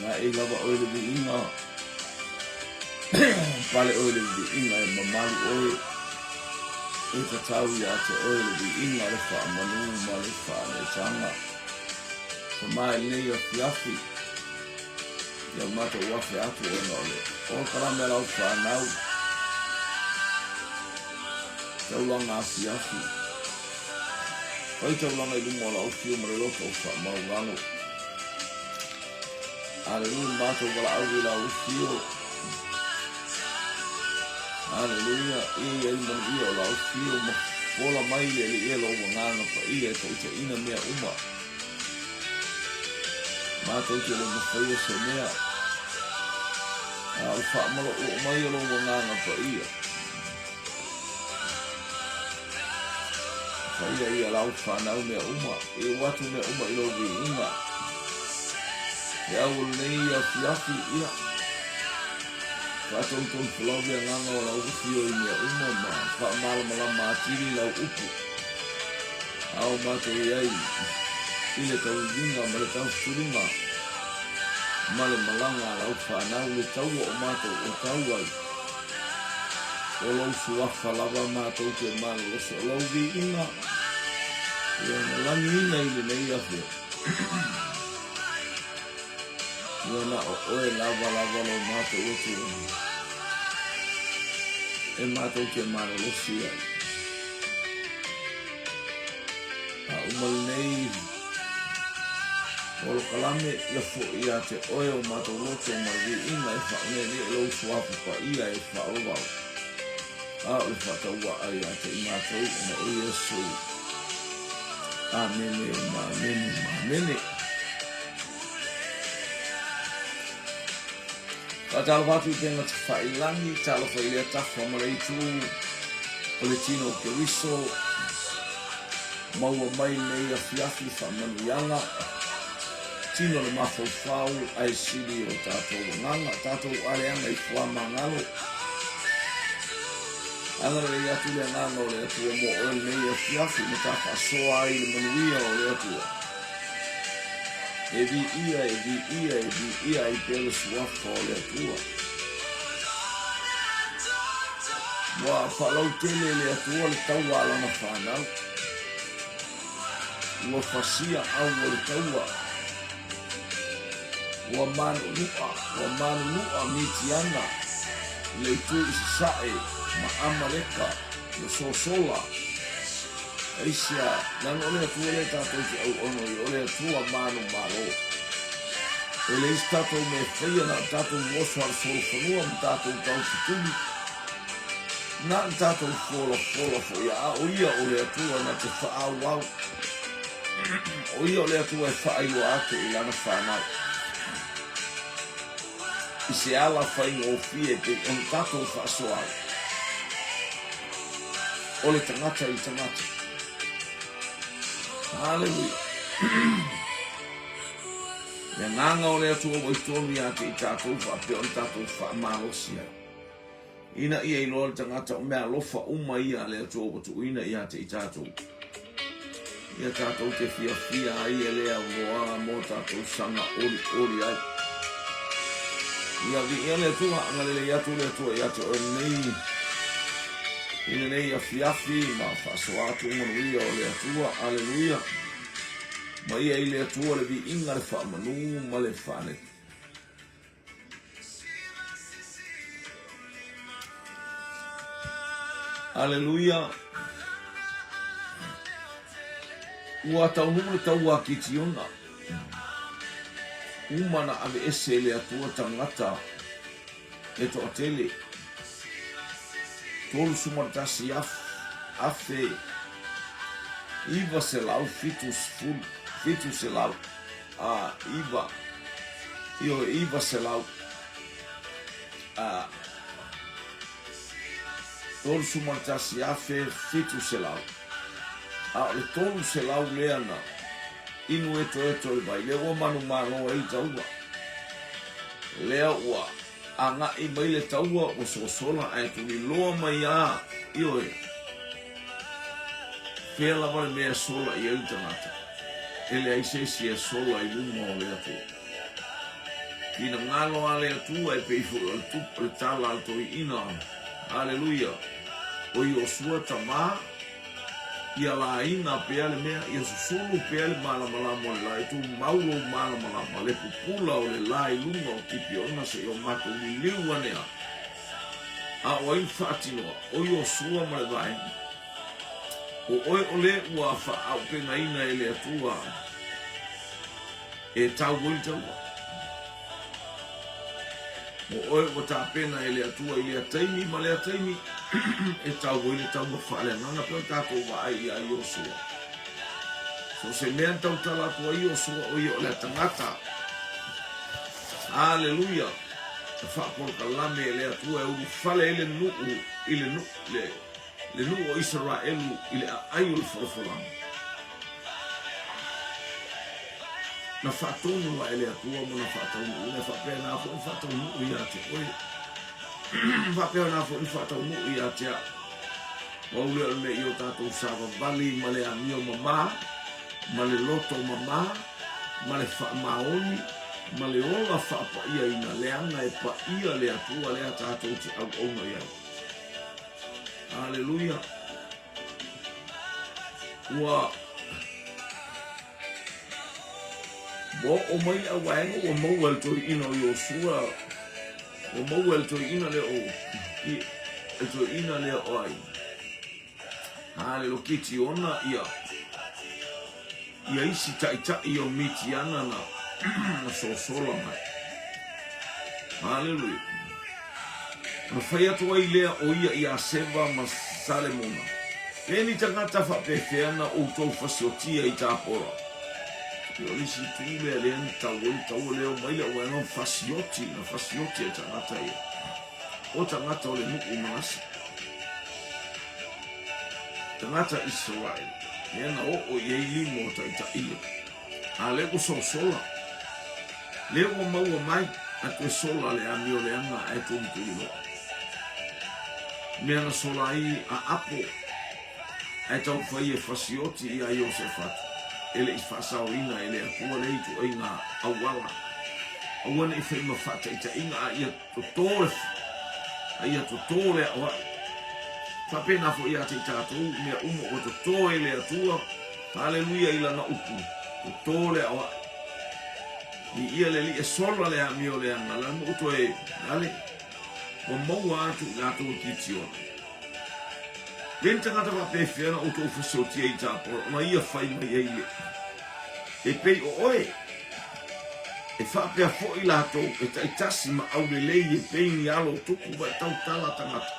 Na e lava o le inga pale o le inga e mamalu o e ka tau ia te o le inga le wha manu ma le wha le tanga ka mai nei a fiafi ia mata wafe atu o na ole o karame lau wha nau taulanga a fiafi oi taulanga i lumo lau fio ma le loto o wha maungano Hallelujah, mato wala au la ufio. Hallelujah, e man ia la ufio ma bola mai le e lo ngana pa ia te ina mea uma. Mato te lo mafia se mea. Au fa malo o mai lo ngana pa ia. Fa ia la ufa na mea uma, e watu mea uma i lo ina. Ya ulei a fiafi ia. Katon ton flovia nganga o lau ufio i mea uma ma. Fa mala matiri lau upu. Au mato iai. Ile tau dinga ma le tau suringa. Ma le malanga lau whanau le tau o mato o tau ai. O lau suafa lava mato ke mana loso. O lau vi inga. Ia na langi ina ile nei a fio. Ia o oe lava lo mato o tu. E mato ke mana losi ai. A umal nei. O lo kalame ia fo ia te oe o mato loto ma vi ina e whaone ni e lau suafu pa ia e whaovau. A o whataua ai a te imatou na e Yesu. Amene, amene. Ka tala watu tenga te whailangi, tala whailea tawha mareitu, o le tino ke riso, maua mai nei a fiafi whamanianga, tino le mawhau ai siri o tātou nganga, tātou areanga i wha mangalo. Angara i atu le nganga o le atua mo o nei a fiafi, me tā whasoa ai le manuia o le atua. E vi ia i pele suafa o le atua. Wa whalau tele le atua le taua alana whanau. Ua whasia au o le taua. Ua manu nua mitiana. Le tu isae ma amaleka le sosola. Aisia, nang ole atua le tātou ki au ono i ole atua manu malo. E le isi tātou me whaia na tātou moso ar solo whanua ma tātou tau situni. Nā tātou fola whaia a o ia ole atua na te whaau au. O ia ole atua e whaaiwa ake i lana whanau. I se ala whainga o fie te on tātou whaasoa au. Ole tangata i tangata. Hallelujah. Ya nganga o le atua o itoni ake i tātou whape o tātou whaamalosi ai. Ina ia i loa tangata o mea lofa uma ia le atua o tu ina ia te i tātou. Ia tātou ke fia ai e lea ngoa mo tātou sanga ori ai. Ia vi ia le atua angale le atu le atua i ate o nei. Ina nei a fiafi ma whaso atu manuia o le atua, aleluia. Ma ia i le atua le vi inga le whaamanu ma le whane. Aleluia. Ua tau numu le tau a kitiona. Umana ave ese le atua tangata e to atele. Tolu sumartasi afe iva se lau fitu se lau iva se lau tolu sumartasi afe fitu se lau le tolu se lau leana inu eto i vai lea ua manu mano e i taua lea ua anga i mai le taua o sosola ai tuni loa mai a ioe. Pela vale mea sola i au tangata. ele ai se si solo ai lungo le atu ina ngalo ale atu ai pe fu tu le tala alto ina haleluya o yo sua tama ia la ina pe ale mea ia susulu pe ale mala mo la tu maulo mala le pupula o le lai lungo kipi ona se yo mato ni liuanea a oi fatino o yo sua ma vai o oi ole ua fa au pe na ina ele atua e tau wilta o oi o ta pena ele atua ele ataimi ma le ataimi e tau wilta tau ma fa le nana pe ta ko va ai ai o sua so se me tau tala ko ai o sua o yo le tangata haleluya fa por kalame ele atua u fale ele nu le nu o Israel ile ayul forfolan na fatonu wa ele atua mo na fatonu le fa pena fo fatonu ia te oi fa pena fo fatonu ia te o le yo tato sava bali male amio mama male loto mama male fa maoni male ola fa pa ia ina le anga e pa ia le atua le tato ti au ono ia haleluya wa bo o mai a wang o mo wel to ino yo sua o mo wel to ino le o i to ino le oi haleluya kiti ona ia isi ta io mitiana na so solo mai haleluya Rafaya tua ilea o ia seva masale mona. Eni tangata fa pefeana o tau fasiotia i tāpora. Yo lisi tuile leani tau leo maile o eno fasioti na fasioti e tangata ia. O tangata o le nuku manasi. Tangata Israel. Nena o iei limo ta ita ia. A lego sola. Leo maua mai atu sola le amio le anga e tumtuilo. Mena solai a apo e tau fai e fasioti i a Iosefat ele i fasaorina ele akua leitu e ngā awala awana i whaima fata i ta inga a ia totore awa whapena fo ia te tātou mea umo o totore le atua haleluya ila na upu totore awa ni ia le li e sola le amio le anga la uto e ale o maua atu gato kiti ona. Lenta ngata wa pefena o tō fasiotia i tāpora, ma ia whai mai eile. E pei o oe, e whapea fo i lato, e taitasi ma au le lei e pei ni alo tuku wa tau tala tangata.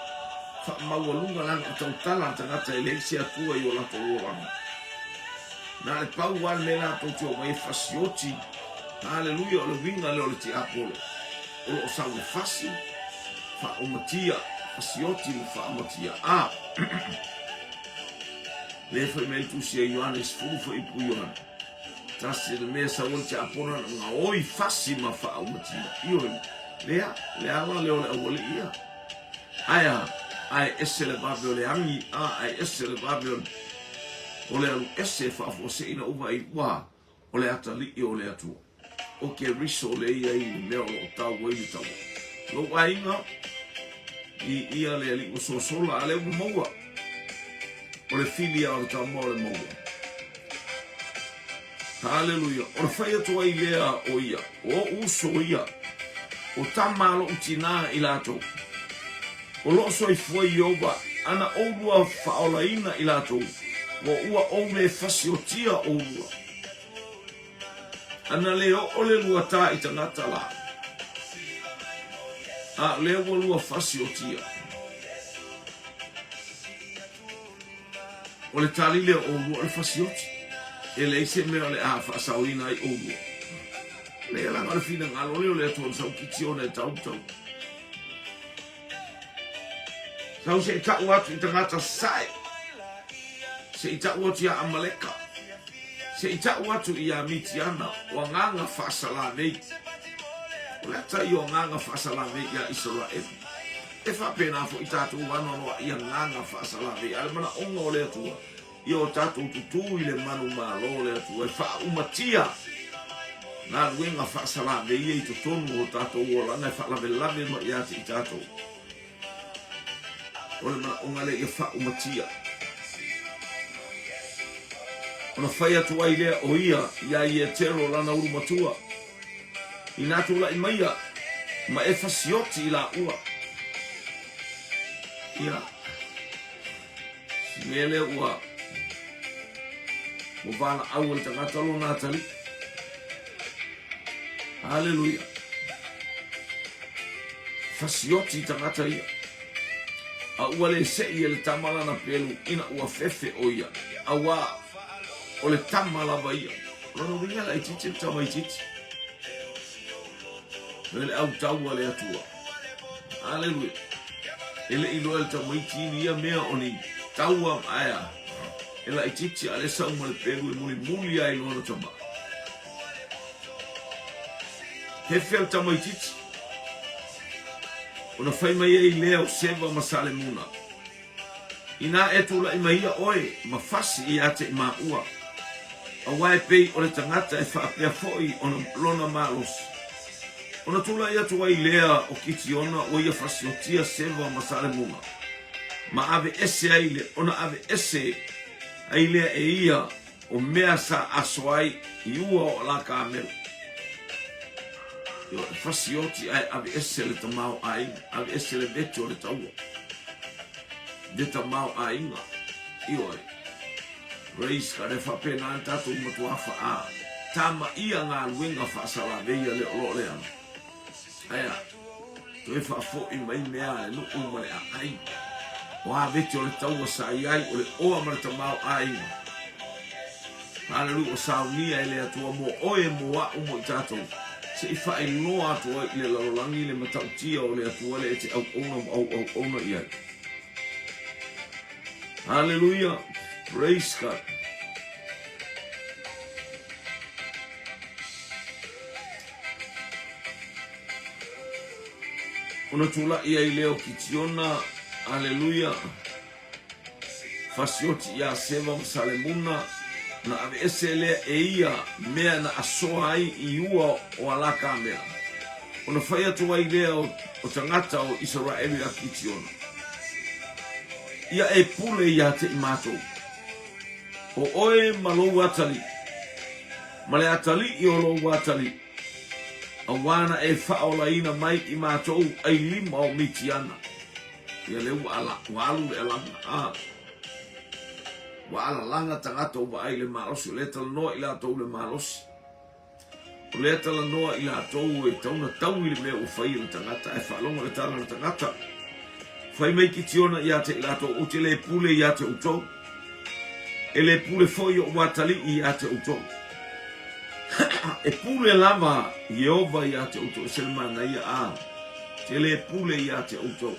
Wha maua lunga langa o tau tala tangata e lei se atua i o lato roanga. Nā le pau wan me lato tio mai fasioti, haleluya o le winga leo le ti apolo. O lo sau le fasi, fa umatia fasioti le fa umatia le fa me tu sia Ioanes fu i pu Ioan tasi le mesa o te apona nga oi fasi ma fa umatia io le ala le ole ia ai esele babio le angi ai esele babio ole ese fa fo se ina uva i wa ole atali o le atu o ke riso le ia i me o tau wei tau lo wai nga ia le ali o sola ale o moa o le filia o ta mo le moa haleluya o fai to ai lea o ia o uso ia o tamalo utina ilato o lo so i foi oba ana o lua faolaina ilato o ua o le fasiotia o lua ana le o le lua ta i tangata la a le o lua fasiotia o le tali le o lua le fasioti e le se me le a fasaoina i o lua le la ngala fina ngalo le to sa kitione tau sau se ta watu i tangata sai se ta watu ya Amaleka se ta watu ya Mitiana o nganga fasala nei o le ta yo nganga fasala nei ya Israel e fa pena fo i tatu wano no ia nganga fasala nei ale mana onga o le tua i o tātou tutu i le manu mālo le atu e wha umatia. Nā ruenga wha sala veia i to tonu o tātou o lana e wha lave ma i ate i tātou. O le mana ongale i wha umatia. Ona whai atu ai lea o ia i e tero lana uru matua. I nātou la i maia, ma e whasioti i la ua. Ia. Mele ua. Mo vana au le tangata lo nātali. Hallelujah. Whasioti i tangata ia. A ua le se i le tamala na pelu ina ua fefe o ia. A ua o le tamala ba ia. Rono ringa la i titi le tama i titi. Ele au taua le atua. Hallelujah. Ele ilo el tama i tini ia mea o ni taua aya. Ela i titi ale sau ma le pelu e muli ai lona tama. Hefe al tama i titi. Ona whai mai ei leo seva masale muna. Ina etu la ima ia oe ma fasi i ate i maa ua. A wae pei o le tangata e whaapea foi ona lona malos. Ona tula ia tu wai lea o kiti ona o ia fasi o tia seva masale muna. Ma ave ese aile, ona ave ese aile e ia o mea sa asoai i ua o la ka amelu. Yo fasioti ai ave ese le tamau ai, ave ese le veto le taua. De tamau ai nga. Yo ai. Reis ka re whapena tatu matuafa a. Tama ia ngā luenga whaasala veia le olo le ana. Aia. Toi whaafo i mai mea le nuku mare a ai. O a veto le taua sa ai o le oa mara tamau ai nga. Hallelujah o saunia e le atua mo oe mo a umo i tātou. Se i whae noa atua i le larolangi le matautia o le atua le e te au ona i ai. Hallelujah. Praise God. Ona tula i ai leo ki tiona. Hallelujah. Fasioti ia seva masalemuna. Na ave ese lea e ia mea na asoa ai i ua o alaka mea. Ona whai atu ai lea o tangata o Israeli a kitiona. Ia e pule ia te i mātou. O oe malou atali. Male atali i o lou atali. A wana e whaolaina mai i mātou ai lima o mitiana. Ia leu ala, walu le alanga. Wa ala langa tangata o ai le malosi o le tala noa i la tau le malosi. O le tala noa i la tau e tauna tau i le mea o whai le tangata e whalonga le tala le tangata. Whai mei ki tiona i ate i la tau o te le pule i ate utou. E le pule foi o watali i ate utou. E pule lama Yehova i ate utou selmana i a. Te le pule i ate utou.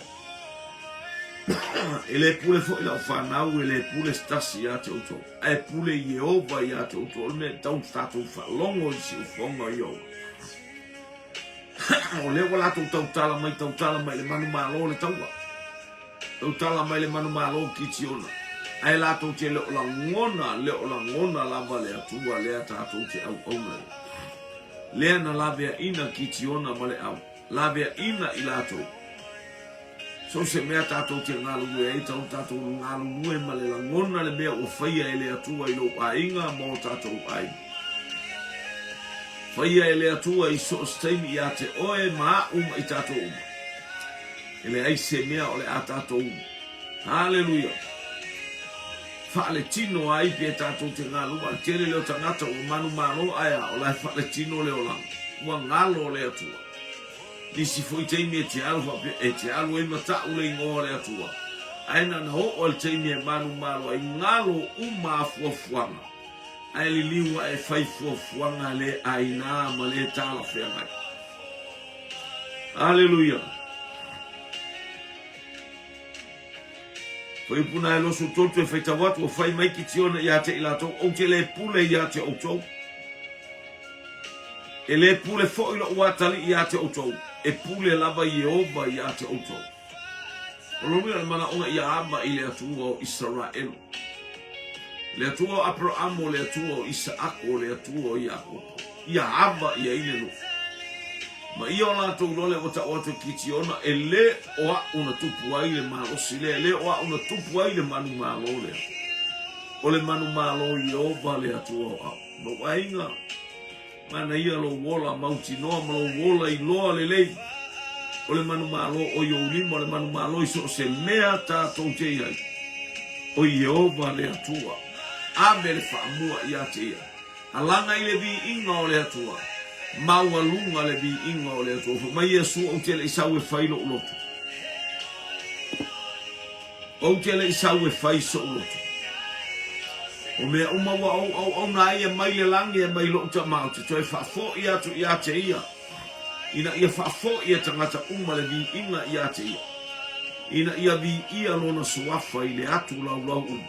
E le pule fo ila whanau e le pule stasi ia te uto. E pule Yehova ia te uto. O me tau tatu whalongo i si ufonga i au. O le walato tau tala mai le manu malo le taua. Tau tala mai le manu malo ki tiona. Ai lato te leo la ngona lava le atua lea tato te au auna. Lea na lavea ina ki tiona ma le au. Lavea ina i lato. So se mea tātou te ngalu e tau tātou ngalu e ma le langona le mea o whaia e le atua i lo ainga mō tātou ai. Whaia e le atua i so steini i a te oe maa uma i tātou uma. E le aise mea o le a tātou uma. Hallelujah. Whaale tino ai pe tātou te ngalu ma tere leo tangata o manu mano aia o lai whaale tino leo lang. Ua ngalo le atua. Nisi foi teimi e te alu e mata ule ingore atua. Aina na ho o teimi e manu malo ai ngalo uma fuafuanga. Ai li liwa e fai fuafuanga le aina ma le tala whengai. Hallelujah. Foi puna e loso totu e feita watu o fai mai ki tiona i ate ilato o te le pule i ate outou. E le pule fo ilo uatali i ate outou. E pule lava Yehova i ate outou. O lumina le mana onga i ama i le atua o Israel. Le atua Abraham o le atua o Isaac o le atua o Iakob. Ia ava ia ile no. Ma ia o lātou lole o ta oto kitiona e le oa una tupu ai le malosi le oa una tupu ai le manu malo le. O le manu malo i ova le atua o au. Ma wainga, mana ia lo wola mauti noa ma lo wola i loa le lei. O le manu malo o i ulima o le manu malo i so se mea tātou te iai. O i ova le atua. Ame le whaamua i ate ia. Alanga i le vi inga o le atua. Maua lunga le vi inga o le atua. Mai Yesu au te le isau e whailo uloto. Au te le isau e whaiso uloto. O mea umawa au na ia mai le langi e mai lo uta mao. Te toi whafo i atu i ate ia. Ina ia whafo i tangata uma le vi inga i ate ia. Ina ia vi ia lona suafa i le atu lau uma.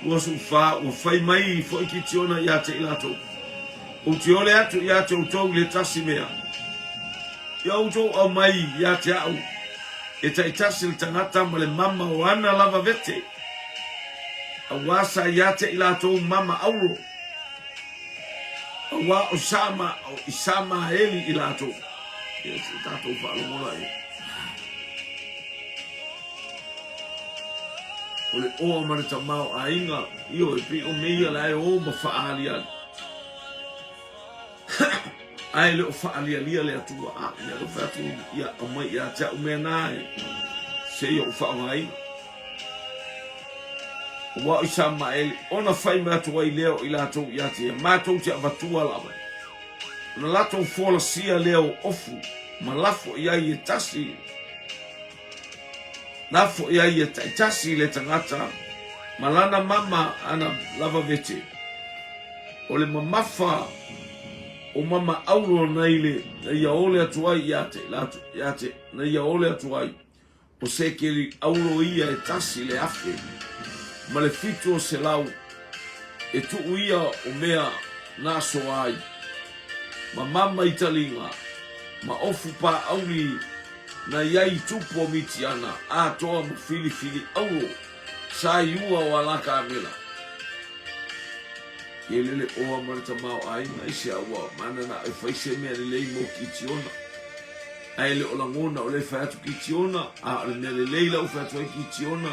Ua su wha, ua whai mai fo i ki tiona i ate i lato. O te ole atu i ate utau le tasi mea. Ia utau au mai i ate au. E ta i tasi le tangata ma le mama o ana lava vete. A wasa i ate i lato mama auro. A wa o isama eli i lato. Ia se tato whaalongola e. O le oa marita mao a inga, io e pi o meia la e o ma whaali ali. Ai le o whaali alia le atua, ia le whatu ia o mai ia tia o mea nai. Se ia o whaongai. O wa o isa maeli, ona whai mea tua i leo i lato ia tia, mātou tia vatua lawa. Ona lato fola sia leo ofu, ma lafo ia i e tasi. Nafo ia ia taitasi le tangata malana mama ana lava vete. O le mamafa o mama auro naile na ia ole atuai iate na ia ole atuai o sekeri auro ia e tasi le afe ma le fitu o se lau e tuu ia o mea naso ai ma mama italinga ma ofu pa auri na iai tupu o mitiana a toa mo fili auro sa iua o alaka amela. Ie lele oa marita mao ai na isi aua mana na e whaise mea le lei mo kitiona. Ai le o langona o le whaiatu kitiona a le mea le leila o whaiatu ai kitiona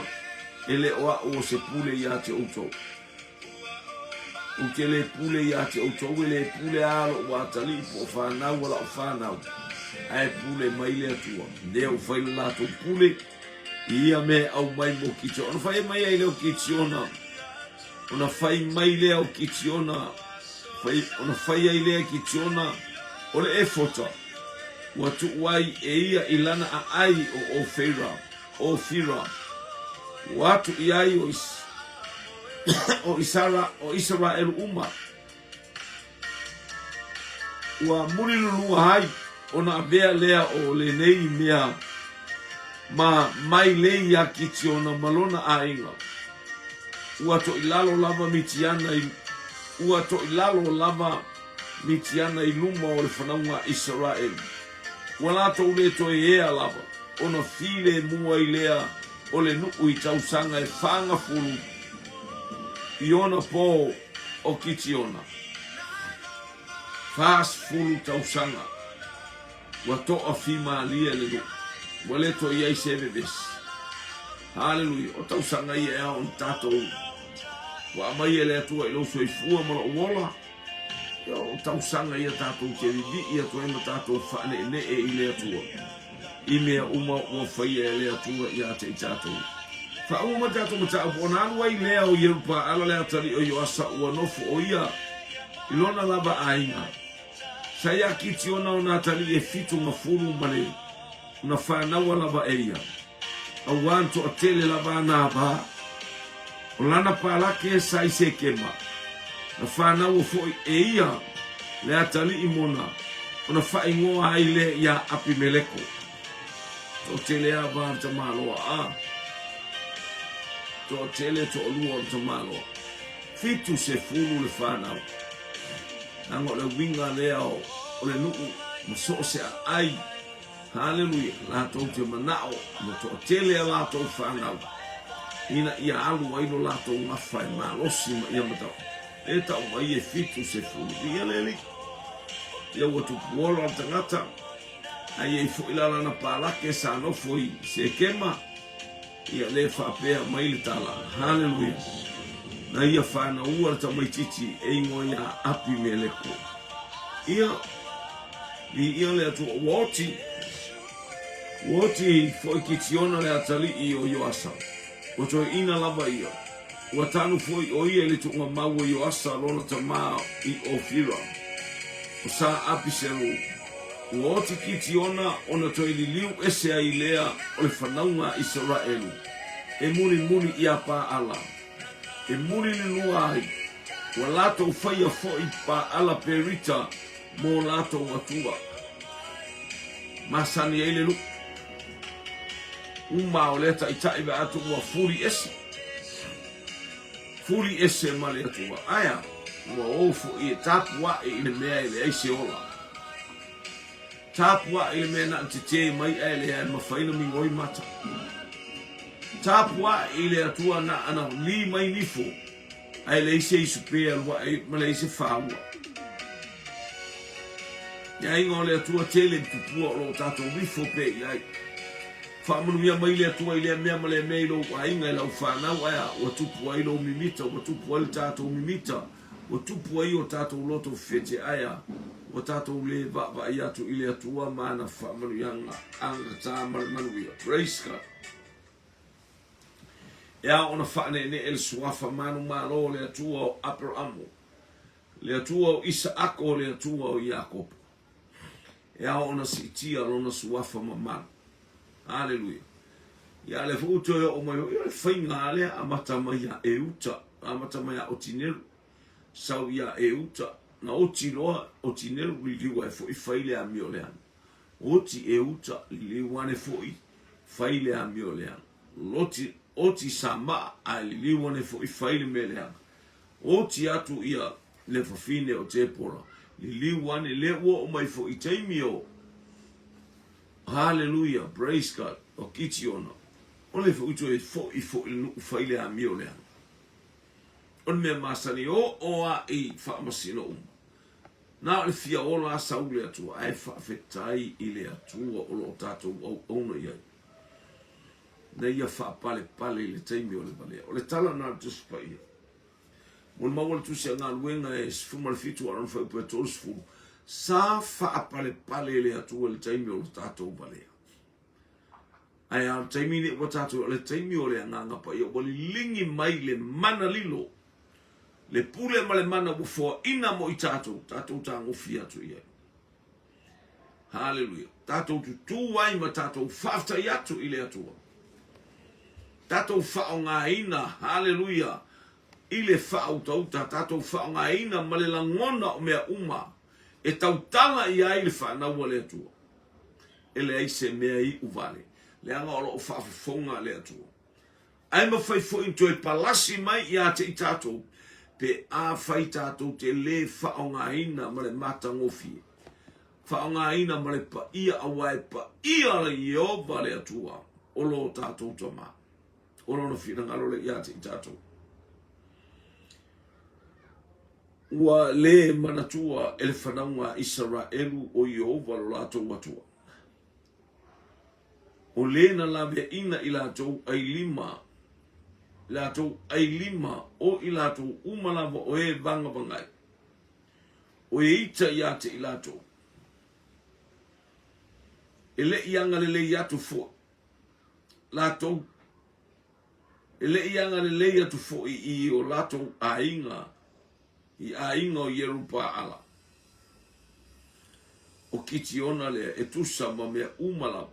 e le oa o se pule i ate outou. O ke le pule i ate outou e le pule alo o atali po whanau wala o whanau. Ai pule mai le atua. Leo whai lato pule. Ia me au mai mo kitiona. Ona whai mai ai leo kitiona. Ona whai mai leo kitiona. Ona whai ai leo kitiona. Ole e fota. Ua tu wai e ia ilana a ai o ofera. O fira. Watu i ai o Israel uma. Ua murilulua hai. Ona avea lea o le nei mea ma mai lei a kitiona malona a inga. Ua to ilalo lava mitiana i luma o le whanaunga Israel. Ua lato ule to e ea lava. Ona file mua i lea o le nuku i tausanga e whanga fulu. I ona po o kitiona. Fast fulu tausanga. Wa toa fima lia le do. Wa le to iai seve ves. Hallelujah. O tau sanga ia ea on tato. Wa amai ele atua ilo soi fua mala uola. O tau sanga ia tato ke vivi ia to ema tato whaane ne e ile atua. I mea uma ua whaia ele atua ia te i tato. Wha uma tato mata upo. Ona alua i lea o Yerupa ala lea tari o Yoasa ua nofo o ia. Ilona lava ainga. Saya kitiona o natali e fitu mafuru male. Una whanaua lava eia. A wanto a tele lava na ba. O lana palake sai se kema. Na whanaua foi eia. Le atali i mona. Una whaingoa ai le ia api meleko. To tele a ba ta maloa a. To tele to lua ta maloa. Fitu se furu le whanau. Nango le winga leo o le nuku ma so se ai. Hallelujah. La tau te manao ma to tele la tau whanau. ina ia alu ai lo lato ngafa ma losi ma ia mata e ta o mai e fitu se fu ia leli ia watu puolo al tangata ai e fu ilala na pala ke sa no foi se kema ia le fa pe mai le tala haleluya na ia fa na ua ta mai titi e ngo ia api meleko ia ia le tu woti foi kitiona le atali i o yoasa o to ina lava ia o tanu foi o ia le tu mau o yoasa lona tama i ofira o sa apiselu woti kitiona ona to i liu ese ai lea o le whanaunga Israelu e muni ia pa ala e muni lua ai wa lato whaia foi pa ala perita mo lato watua masani e le lu o leta itai ba atu wa furi ese male atu wa aya wa ofu i tapua i le mea i le aise ola tapua i le mea na tite mai e le mawhaina mi ngoi mata tapua i le atua na ana li mai nifo ai le ise i supea lua e male ise whaua ia ingo le atua tele tupua o lo tato rifo pe iai whaamunu mia mai le atua i le mea male mei lo wa inga i lau whanau aya wa tupu ai lo mimita wa tupu ai tato mimita wa tupu ai o tato loto fete aya wa tato le va i atu i le atua mana whaamunu yanga anga tā manuia praise God ia ona whaane ne el suafa manu malo le atua o Abrahamo le atua o Isaako le atua o Jakob ia ona sitia lona suafa mamanu haleluya ia le futo o mai o fainga le amata mai a euta amata mai o tineru sau ia euta na o tiloa o tineru liwa fo i faile a miolean o ti euta liwa ne fo i faile a miolean loti o ti sama a liwa ne fo i faile melean o ti atu ia le fafine o tepora liwa ne lewo o mai fo i taimio hallelujah praise God o kitiona ole fo uto e fo faile a miole on me masani o a e fa masino na le fia ola saule atu ai fa fetai ile atu o lo tato o no ia na ia fa pale le taimi o le bale o le tala na just pa ia mon mawal tu se nga luenga e fumal fitu aron fa petos fu sa fa pale le atu le taimi o tato bale ai a taimi ne o tato le taimi o le nga pa ia o lingi mai le mana lilo le pule male mana bu fo ina mo i tato tango fia tu ia hallelujah tato tu wai ma tato fafta ia tu ile atu tato fa nga ina hallelujah ile fa auto tato fa nga ina male la ngona o mea uma e tautala ia ile fa na wale atu ele ai se mea i uvale le anga o fa fonga le atu ai ma fai fo into e palasi mai ia te tato pe a fai tato te le whaonga ina ma le mata ngofi. Whaonga ina ma le pa ia awai pa ia le io vale atua. O lo tato toma. O lo no fina ngalo le ia te tato. Ua le manatua ele whanaunga Israelu o Iova lo lato watua. O le na lawe ina i lato ai lima lato ai lima o i lato umalava o e vanga vangai. O e ita ia te i lato. Ele ianga le iatu fo. Lato. Ele ianga le iatu fo i o lato ainga. I ainga o Yerupa ala. O kiti ona le e tusa ma mea umalava.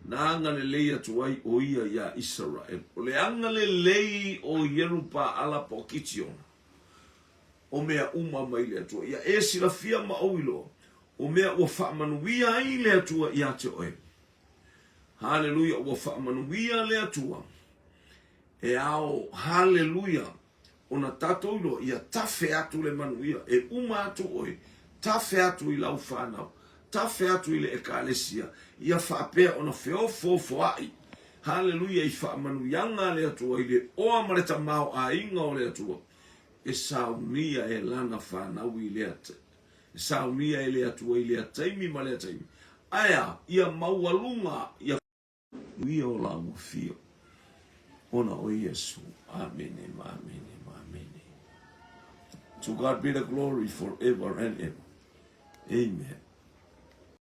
Na anga le lei atu ai o ia ia Israel. O le anga le lei o Yerupa ala po kitiona. O mea uma mai le atua. Ia e sila fia ma oilo. O mea ua whaamanuia ai le atua ia te oe. Hallelujah. Ua whaamanuia le atua. E ao hallelujah. O na tato ilo ia tafe atu le manuia. E uma atu oe. Tafe atu i lau whanau. Tafe atu i le ekalesia. Ia whapea ona feo ai. Hallelujah, i whaamanu yanga le atua, i le oa mareta mau a inga o le atua. E saunia e lana whanau i le atua. E saunia e le atua i le ataimi ma le ataimi. Aya, ia maualunga, ia o la mufio. Ona o Yesu. Amen, amen, amen. To God be the glory forever and ever. Amen.